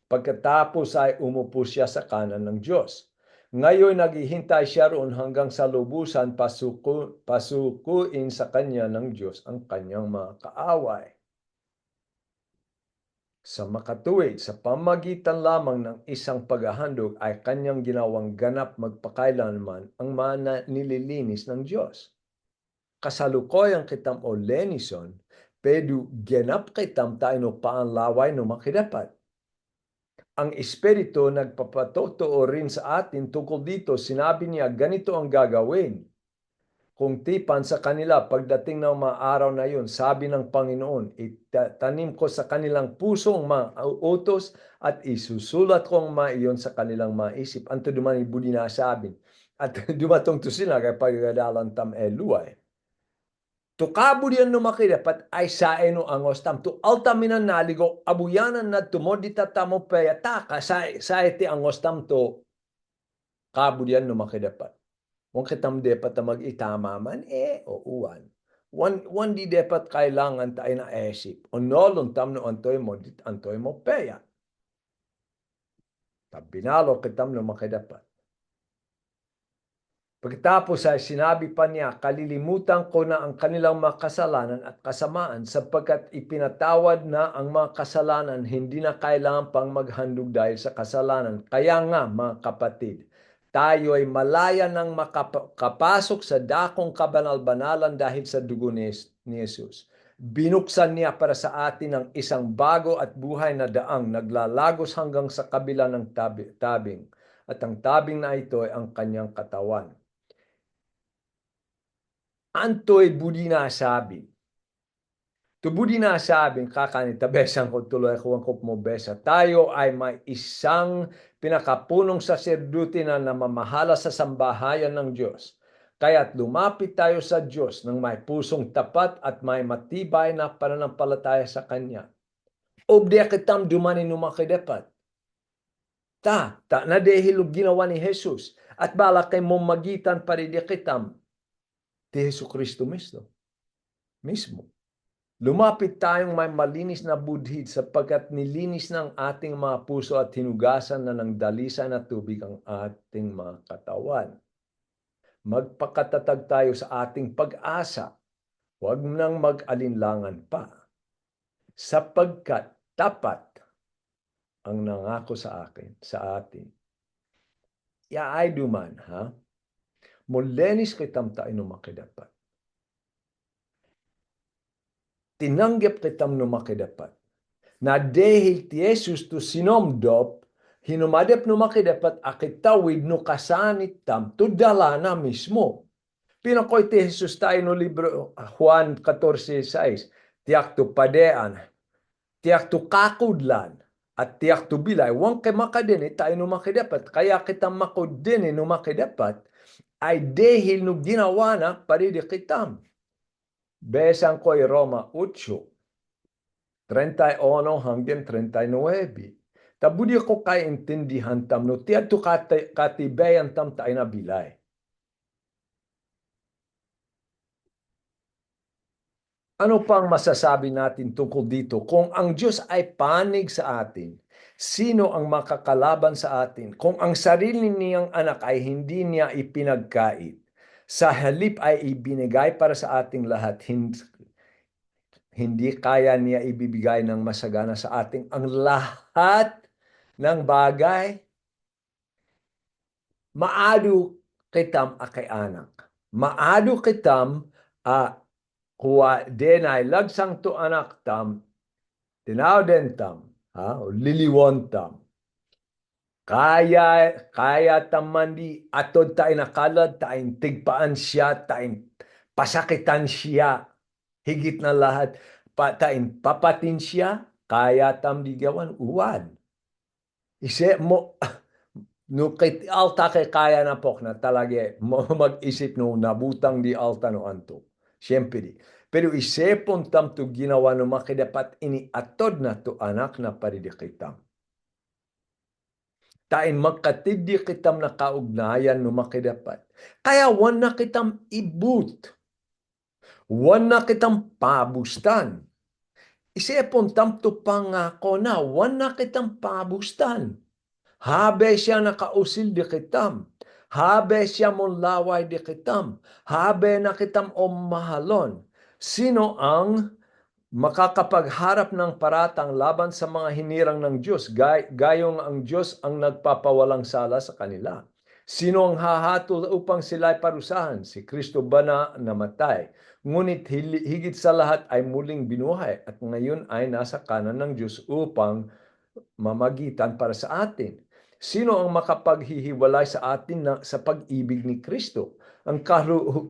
Pagkatapos ay umupo siya sa kanan ng Diyos. Ngayon naghihintay siya roon hanggang sa lubusan pasukuin sa kanya ng Diyos ang kanyang mga kaaway. Sa makatuwid, sa pamagitan lamang ng isang paghahandog ay kanyang ginawang ganap magpakailanman ang mga nililinis ng Diyos. Kasalukuyang kitam o lenison, pedu genap kitam tayo no paanlaway no makidapat. Ang Espiritu nagpapatotoo rin sa atin tungkol dito. Sinabi niya, ganito ang gagawin. Kung tipan sa kanila pagdating ng mga araw na yun, sabi ng Panginoon, itanim ko sa kanilang puso ang mga utos at isusulat ko ang mga iyon sa kanilang mga isip. Anto duman ibudi na sabi. At dumatong to sila kay pagkadalan tam eluay. Tu kaburian no makidapat ay saeno angos tam tu altaminan naligo abuyanan na tumodita tamo peya taka sa iti angos tam to kaburian no makidapat. Wang kitam dapat na mag-itama man, o uwan. Wan di dapat kailangan tayo na esip. O nolong tam no antoy mo peya. Tabinalo kitam no makidapat. Pagkatapos ay sinabi pa niya, kalilimutan ko na ang kanilang mga kasalanan at kasamaan sapagkat ipinatawad na ang mga kasalanan, hindi na kailangan pang maghandog dahil sa kasalanan. Kaya nga mga kapatid, tayo ay malaya nang makapasok sa dakong kabanal-banalan dahil sa dugo ni Jesus. Binuksan niya para sa atin ang isang bago at buhay na daang naglalagos hanggang sa kabila ng tabing. At ang tabing na ito ay ang kanyang katawan. Antoy budi nasabi. To budi nasabing kakanita besang ko tuloy ko mo besa. Tayo ay may isang pinakapunong saserdote na namamahala sa sambahayan ng Diyos. Kaya't lumapit tayo sa Diyos ng may pusong tapat at may matibay na pananampalataya sa Kanya. Obdiya kitam dumanin numakidapat. Ta na dehil ginawa ni Jesus at balak kay mong magitan paridi kitam ti Hesus Kristo mismo. Lumapit tayong may malinis na budhid sapagkat nilinis ng ating mga puso at hinugasan na ng dalisan na tubig ang ating mga katawan. Magpakatatag tayo sa ating pag-asa. Huwag nang mag-alinlangan pa. Sapagkat tapat ang nangako sa atin. Yaay duman, ha? Mulenis kitam tayo makidapat. Tinanggap kitam no makidapat. Na dahil ti Jesus to sinomdop, hinumadap no makidapat akitawid no kasanit tam, to dala na mismo. Pinakoy ti Jesus tayo no libro Juan 14:6, tiyak to padean, tiyak to kakudlan, at tiyak to bilay, wang kay makadini tayo no makidapat. Kaya kita makudini no makidapat, ay dahil no ginawa na paridi kitam. Besan ko ay Roma 8:31 hanggang 39. Tabudi ko kay intindihan tam no tiyan to katibayan tam tayo na bilay. Ano pang masasabi natin tungkol dito? Kung ang Diyos ay panig sa atin, sino ang makakalaban sa atin? Kung ang sarili niyang anak ay hindi niya ipinagkait, sa halip ay ibinigay para sa ating lahat, hindi kaya niya ibibigay ng masagana sa ating ang lahat ng bagay. Maadu kitam akay anak. Maadu kitam kuwa denay lagsang to anak tam, tinawden tam, liliwon tam. Kaya tamandi atod tayo nakalad, tayong tigpaan siya, tayong pasakitan siya, higit na lahat, tayong papatin siya, kaya tam di gawan, uwan. Ise mo, no kay alta kay kaya na pok na talaga mag-isip no nabutang di alta no anto. Siyempre di. Pero isipon tam to ginawa no makidapat ini atod na to anak na paridikitam. Tain magkatidi kitam na kaugnayan no makidapat. Kaya wan na kitam ibut. Wan na kitam pabustan. Isipon tam to pangako na wan na kitam pabustan. Habe siya nakausil di kitam. Habe siya mon laway di kitam. Habe na kitam mahalon. Sino ang makakapagharap ng paratang laban sa mga hinirang ng Diyos, gayong ang Diyos ang nagpapawalang sala sa kanila? Sino ang hahatol upang sila'y parusahan? Si Kristo ba na namatay? Ngunit higit sa lahat ay muling binuhay at ngayon ay nasa kanan ng Diyos upang mamagitan para sa atin. Sino ang makapaghihiwalay sa atin sa pag-ibig ni Kristo? Ang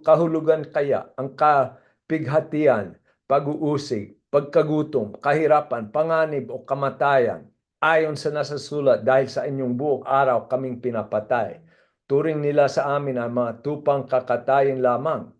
kahulugan kaya, ang kapighatian, pag-uusig, pagkagutom, kahirapan, panganib o kamatayan, ayon sa nasasulat, dahil sa inyong buong araw kaming pinapatay. Turing nila sa amin ang mga tupang kakatayin lamang.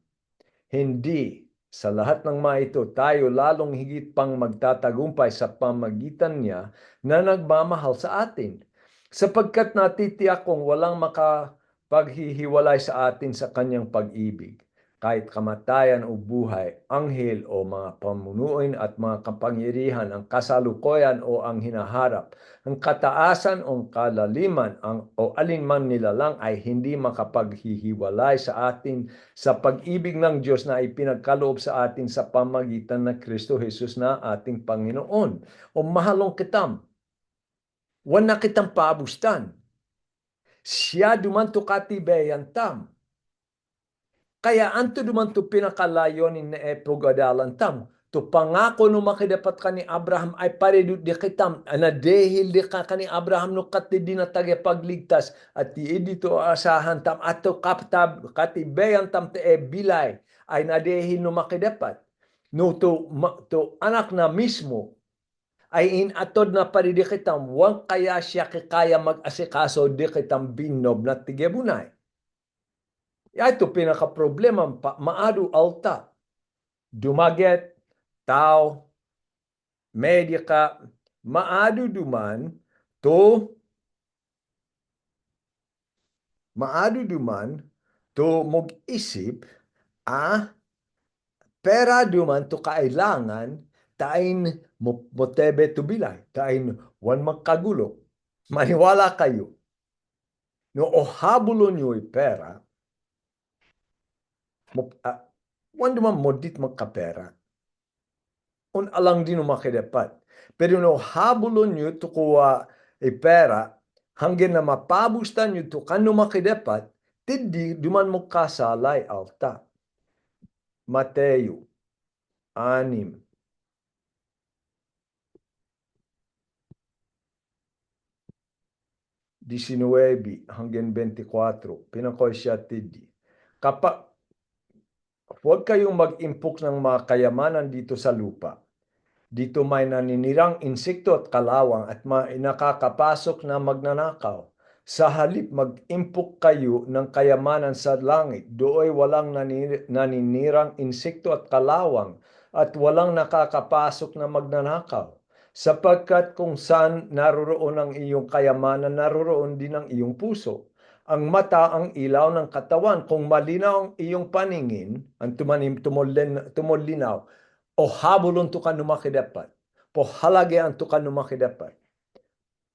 Hindi Sa lahat ng mga ito, tayo lalong higit pang magtatagumpay sa pamagitan niya na nagmamahal sa atin. Sapagkat natitiyak kung walang makapaghihiwalay sa atin sa kanyang pag-ibig, kahit kamatayan o buhay, anghel o mga pamunuin at mga kapangyarihan, ang kasalukuyan o ang hinaharap, ang kataasan o kalaliman, o alinman nilalang ay hindi makapaghihiwalay sa atin sa pag-ibig ng Diyos na ipinagkaloob sa atin sa pamagitan ng Kristo Jesus na ating Panginoon. O mahalong kitam, wala kitang paabustan. Siya dumanto katibayan tam. Kaya anto dumanto pinakalayonin na epogadalan tam. To pangako no makidapat ka ni Abraham ay paredo di kitam. Ana dehil di ka ni Abraham no kati di na pagligtas at di dito asahan tam ato kaptab katibayan tam te bilay ay nadehil no makidapat. No to anak na mismo ay inatod na paridi kitam wang kaya siya kaya mag-asikaso di kitam binob na tigebunay. Ito pinaka-problema, maadu alta. Dumaget, tao, medika, maadu duman, to mag-isip, pera duman to kailangan, tain motebe to bilay, tain wan magkagulo. Maniwala kayo, no o habulon nyo pera, wan duman modit magkapera, un alang din makidapat. Pero no habulon nyo to kuha pera, hanggang na mapabustan nyo to kano makidapat, tindi duman mo kasalay alta. Mateo 6. 19 hanggang 24, pinakoy siya tindi. Huwag kayong mag-impok ng mga kayamanan dito sa lupa. Dito may naninirang insekto at kalawang at may nakakapasok na magnanakaw. Sa halip mag-impok kayo ng kayamanan sa langit. Dooy walang naninirang insekto at kalawang at walang nakakapasok na magnanakaw. Sapagkat kung saan naroroon ang iyong kayamanan, naroroon din ang iyong puso. Ang mata ang ilaw ng katawan. Kung malinaw ang iyong paningin, ang tumulinaw, o habulon to ka numakidapat, po halagyan to ka numakidapat.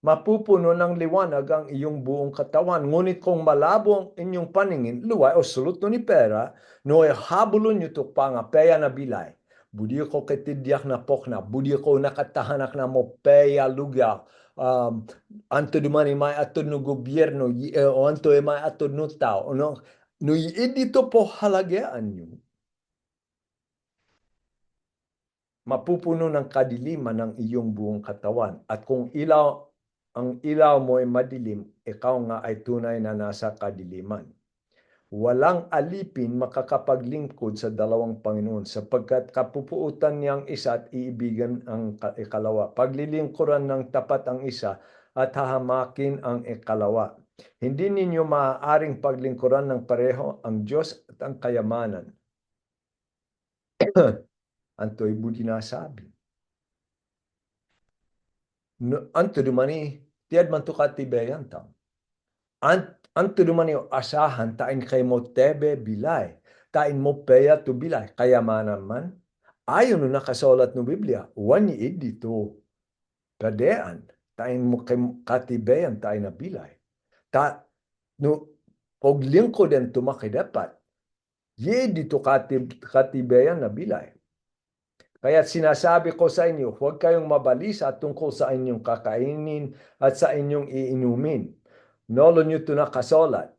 Mapupuno ng liwanag ang iyong buong katawan. Ngunit kung malabo ang inyong paningin, luway o sulot no ni pera, no e habulon nyo to pangapeya na bilay. Budi ko ketidyak na pokna, budi ko nakatahanak na mo peya lugya, anto dumani may atod no gobyerno, o anto e may atod no tao, no dito po halagaan nyo. Mapupuno ng kadiliman ng iyong buong katawan. At kung ang ilaw mo ay madilim, ikaw nga ay tunay na nasa kadiliman. Walang alipin makakapaglingkod sa dalawang Panginoon sapagkat kapupuutan niyang isa at iibigan ang ikalawa. Paglilingkuran ng tapat ang isa at hahamakin ang ikalawa. Hindi ninyo maaaring paglingkuran ng pareho ang Diyos at ang kayamanan. Anto'y budi nasabi. Anto dumani, tiad man to katibayan tam. Anto dumani asahan, tain kay mo tebe bilay. Tain mo peya to bilay. Kayamanan man. Ayon no nakasulat no Biblia, wani dito. Kadean, tain mo kay katibayan, tain na bilay. No, pag lingkod den tumakidapat, ye dito katibayan na bilay. Kaya sinasabi ko sa inyo, huwag kayong mabalisa tungkol sa inyong kakainin at sa inyong iinumin. Nolo nyo ito nakasulat.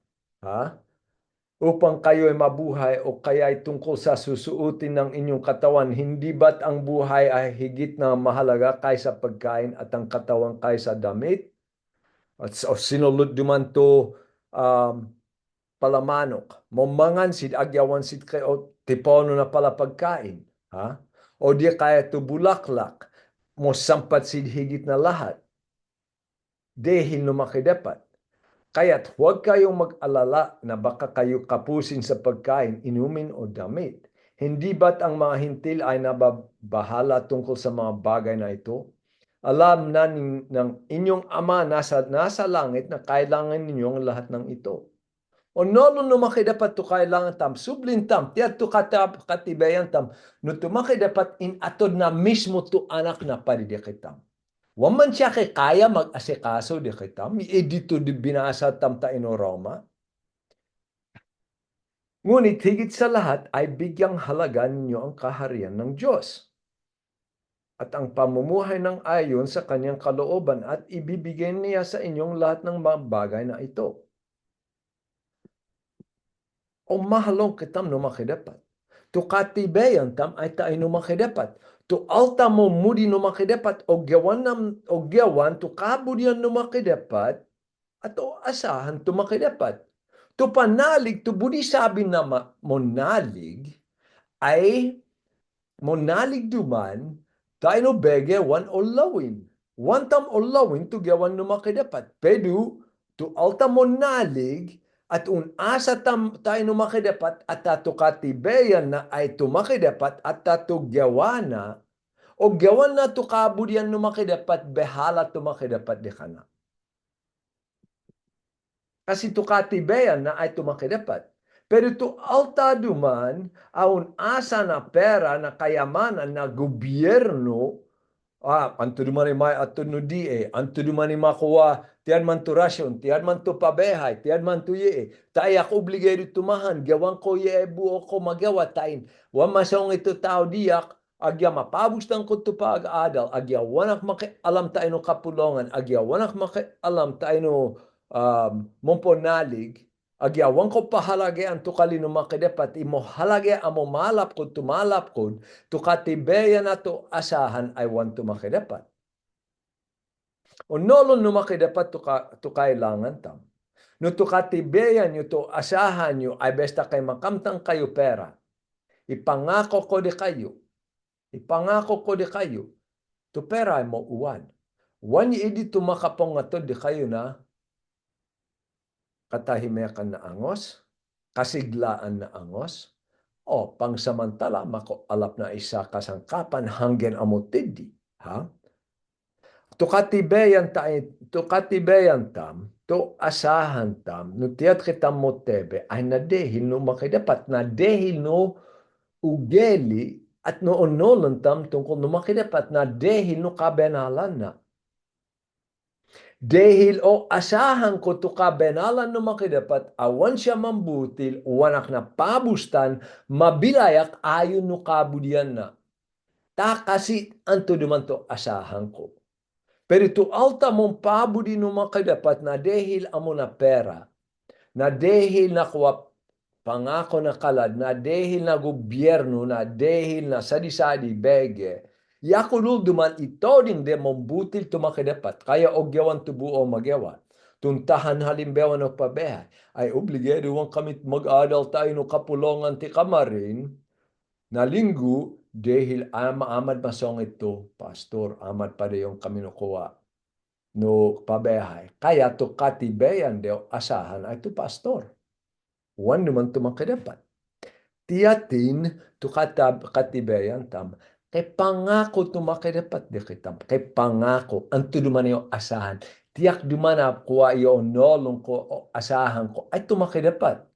Upang kayo ay mabuhay o kaya ay tungkol sa susuotin ng inyong katawan, hindi ba't ang buhay ay higit na mahalaga kaysa pagkain at ang katawan kaysa damit? At sinulod duman to palamanok. Mamangan sid agyawan sid kayo tipono na pala pagkain. O di kaya to bulaklak, mo sampat sid higit na lahat. Dehil no makidapat. Kaya't huwag kayong mag-alala na baka kayo kapusin sa pagkain, inumin o damit. Hindi ba't ang mga hintil ay nababahala tungkol sa mga bagay na ito? Alam na ng inyong ama nasa langit na kailangan ninyong lahat ng ito. O nolo no makidapat to kailangan tam, sublin tam, tiyak to katibayan tam, no to makidapat in atod na mismo to anak na paridikitam. Waman siya kay kaya mag-asikaso di kita, mi edito di binasa tam ta ino Roma. Ngunit higit sa lahat ay bigyang halaga ninyo ang kaharian ng Diyos at ang pamumuhay ng ayon sa kanyang kalooban at ibibigay niya sa inyong lahat ng mga bagay na ito. O mahalong kitam no makidapat. Tu katibayan tam ay tayo no makidapat. Tu alta mo mudi no makidapat o gawan tu kabudyan no makidapat at o asahan tu makidapat. Tu panalig tu budi sabi na monalig ay monalig duman tayo no bege wan o lawin. Wan tam o lawin tu gawan no makidapat. Pedu tu alta monalig at asa tayo makidapat at tato katibayan na ay tumakidapat at tato gawana o gawan na to kabudyan no makidapat behala tumakidapat di kana. Kasi to katibayan na ay tumakidapat. Pero to alta duman aun asa na pera na kayamanan na gobyerno anto dumani may ato no die, anto dumani makuha, tiyan man to rasyon, tiyan man to pabehay, tiyan man to ye, tayak obligado tumahan, gawan ko ye buo ko magawa tain, wa masong ito tao diyak, agya mapabustan ko to pag-adal, agya wanak alam tayo no kapulongan, agya wanak alam tayo no momponalig, agyawan ko pahalage ang tukali no makidapat, imo halage amo malap ko tumalap ko, to katibayan na to asahan ay want to makidapat. O nolon no makidapat to kailangan tam. No to katibayan nyo to asahan nyo ay besta kay makamtang kayo pera. Ipangako ko di kayo. Ipangako ko di kayo. To pera ay mo uwan. Wan idi to makapong nga to di kayo na katahimikan na angos, kasiglaan na angos, o pangsamantala makoalap na isa kasangkapan hanggen amotidi. Ha? Tukatibayan tam, to asahan tam, no tiyat kita motebe, ay nadehil no makidapat, nadehil no ugeli, at no onolan tam tungkol no makidapat, nadehil no kabenalan na. Dahil o asahan ko to kabenalan no makidapat, awan siya mambutil, wanak na pabustan, mabilayak ayon no kabudyan na. Ta kasi anto duman to asahan ko. Pero ito alta mong pabudi no makidapat na dahil amo na pera, na dahil nakuha pangako na kalad, na dahil na gobyerno, na dahil na sadi-sadi bege, yakulul duman ito ding de mambutil tumakidapat, kaya ogyawan tubuo magyawan. Tuntahan halimbawa no pabehay, ay obligado wang kami mag-adal tayo no kapulongan ti kamarin, na linggo, dahil amad masong ito, pastor, amad pa yung kami nukuha no pabehay. Kaya to katibayan deo asahan ay to pastor. Wan naman to makidapat. Tiyatin to katibayan tam. Kay pangako to makidapat di kitam. Kay pangako. Anto duman yung asahan. Tiyak duman na kuha yung nolong ko o asahan ko ay tumakidapat.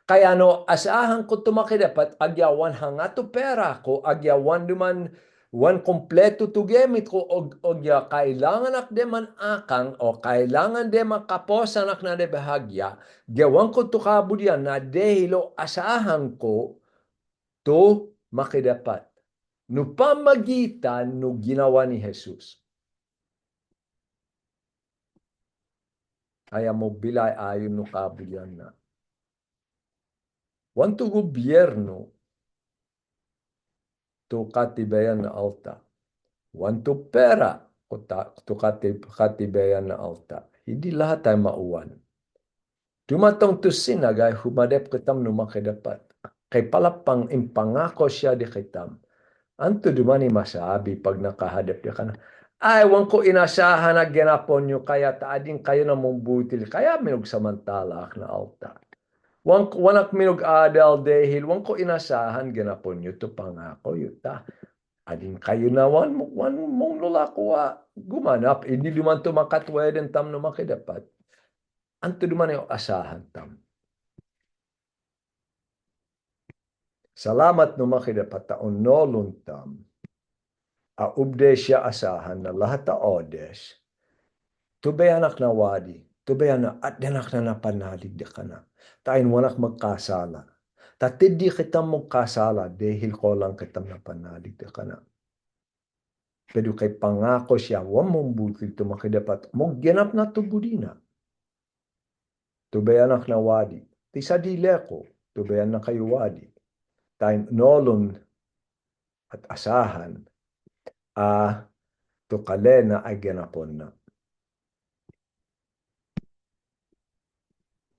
Kaya no, asahan ko tumakidapat, agyawan hanga to pera ko, agyawan duman, wan kompleto to gamit ko, ogya kailangan ak de man akang, o kailangan de makaposan ak na de bahagya, gawan ko to kabudyan na dehilo asahan ko to makidapat. No pamagitan no ginawa ni Jesus. Kaya mo bilay ayon no kabudyan na. Wanto gobyerno to katibayan na alta. Wanto pera to katibayan na alta. Hindi lahat ay mauwan. Dumatong to sinagay, humadep kitam no makidapat. Kay palapang impangako siya di kitam. Anto dumani masabi pag nakahadap di ka na. Ay, wan ko inasahan na ginapon nyo, kaya taading kayo na mong butil. Kaya minug samantala na alta. wanak minug adal dahil wan ko inasahan ganapon yuto pangako yuta. Adin kayo na wan mong lulako gumanap hindi duman to makatweden tam no makidapat. Anto duman yung asahan tam. Salamat no makidapat taon nolon tam. Ubde siya asahan na lahat ta odes. Tubay anak na wadi. Tubay anak at anak na napanalig de ka na. Tain wanak magkasala. Tatid di kita mong kasala dahil ko lang kita napanalig de ka na. Pero kay pangako siya, wam mong butil to makidapat. Mong ganap na tubudina. Tubay anak na wadi. Ti sa dile ko. Tubay anak kayo wadi. Tain nolon at asahan. To kale na ay ganapon na.